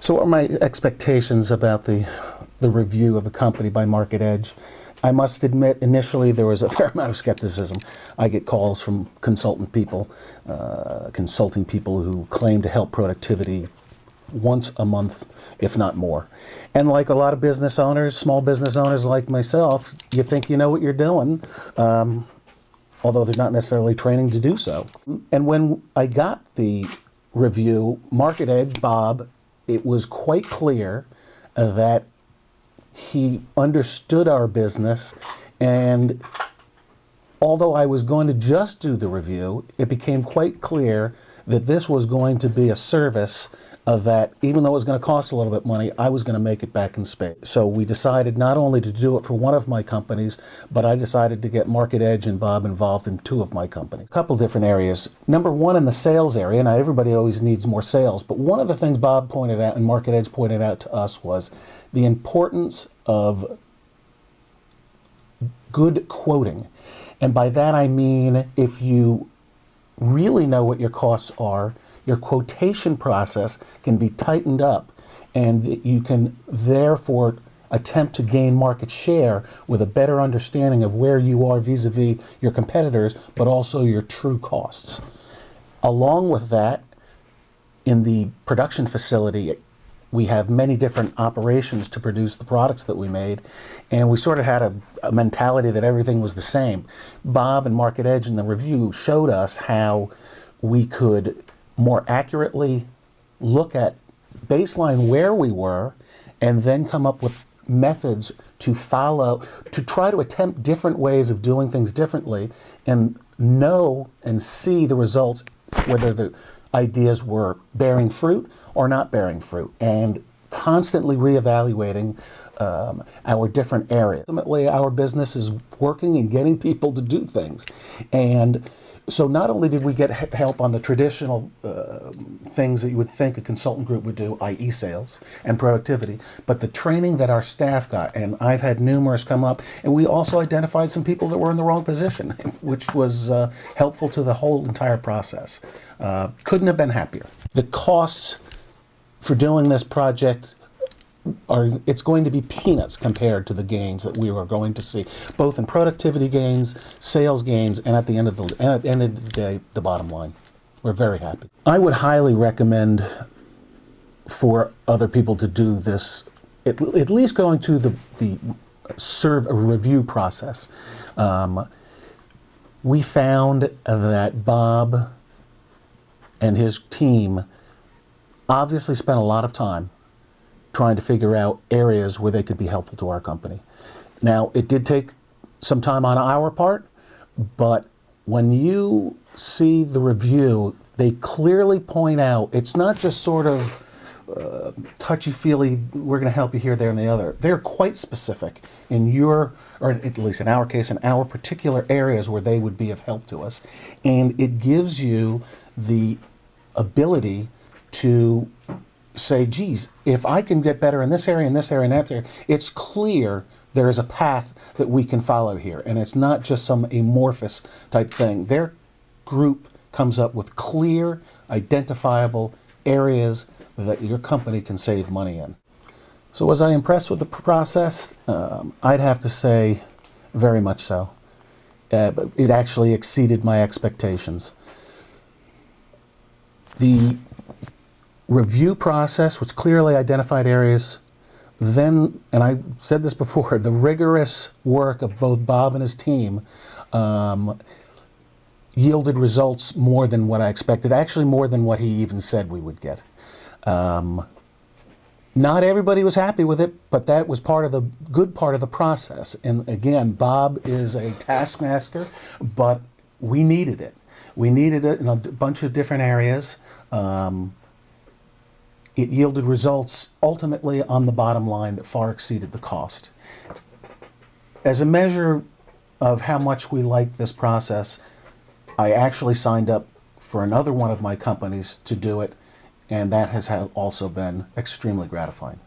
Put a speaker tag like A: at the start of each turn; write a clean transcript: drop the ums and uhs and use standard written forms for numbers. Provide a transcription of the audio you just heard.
A: So what are my expectations about the review of the company by Market Edge? I must admit, initially there was a fair amount of skepticism. I get calls from consulting people who claim to help productivity once a month, if not more. And like a lot of business owners, small business owners like myself, you think you know what you're doing, although they're not necessarily training to do so. And when I got the review, Market Edge, Bob, it was quite clear that he understood our business, and although I was going to just do the review, it became quite clear that this was going to be a service that, even though it was going to cost a little bit of money, I was going to make it back in spades. So we decided not only to do it for one of my companies, but I decided to get Market Edge and Bob involved in two of my companies. A couple different areas. Number one, in the sales area. Now, everybody always needs more sales, but one of the things Bob pointed out and Market Edge pointed out to us was the importance of good quoting. And by that I mean, if you really know what your costs are, your quotation process can be tightened up, and you can therefore attempt to gain market share with a better understanding of where you are vis-a-vis your competitors, but also your true costs. Along with that, in the production facility, we have many different operations to produce the products that we made, and we sort of had a mentality that everything was the same. Bob and Market Edge in the review showed us how we could more accurately look at baseline where we were, and then come up with methods to follow, to try to attempt different ways of doing things differently, and know and see the results, whether the ideas were bearing fruit or not bearing fruit, and constantly reevaluating our different areas. Ultimately, our business is working and getting people to do things. And so not only did we get help on the traditional things that you would think a consultant group would do, i.e. sales and productivity, but the training that our staff got, and I've had numerous come up, and we also identified some people that were in the wrong position, which was helpful to the whole entire process. Couldn't have been happier. The costs for doing this project it's going to be peanuts compared to the gains that we are going to see, both in productivity gains, sales gains, and at the end of the day, the bottom line. We're very happy. I would highly recommend for other people to do this, at least going to the review process. We found that Bob and his team obviously spent a lot of time trying to figure out areas where they could be helpful to our company. Now, it did take some time on our part, but when you see the review, they clearly point out, it's not just sort of touchy-feely, we're going to help you here, there, and the other. They're quite specific in your, or at least in our case, in our particular areas where they would be of help to us. And it gives you the ability to say, geez, if I can get better in this area, in this area, and that area, it's clear there is a path that we can follow here. And it's not just some amorphous type thing. Their group comes up with clear, identifiable areas that your company can save money in. So was I impressed with the process? I'd have to say very much so. It actually exceeded my expectations. The review process, which clearly identified areas, then, and I said this before, the rigorous work of both Bob and his team yielded results more than what I expected, actually more than what he even said we would get. Not everybody was happy with it, but that was part of the good part of the process. And again, Bob is a taskmaster, but we needed it. We needed it in a bunch of different areas. It yielded results ultimately on the bottom line that far exceeded the cost. As a measure of how much we liked this process, I actually signed up for another one of my companies to do it, and that has also been extremely gratifying.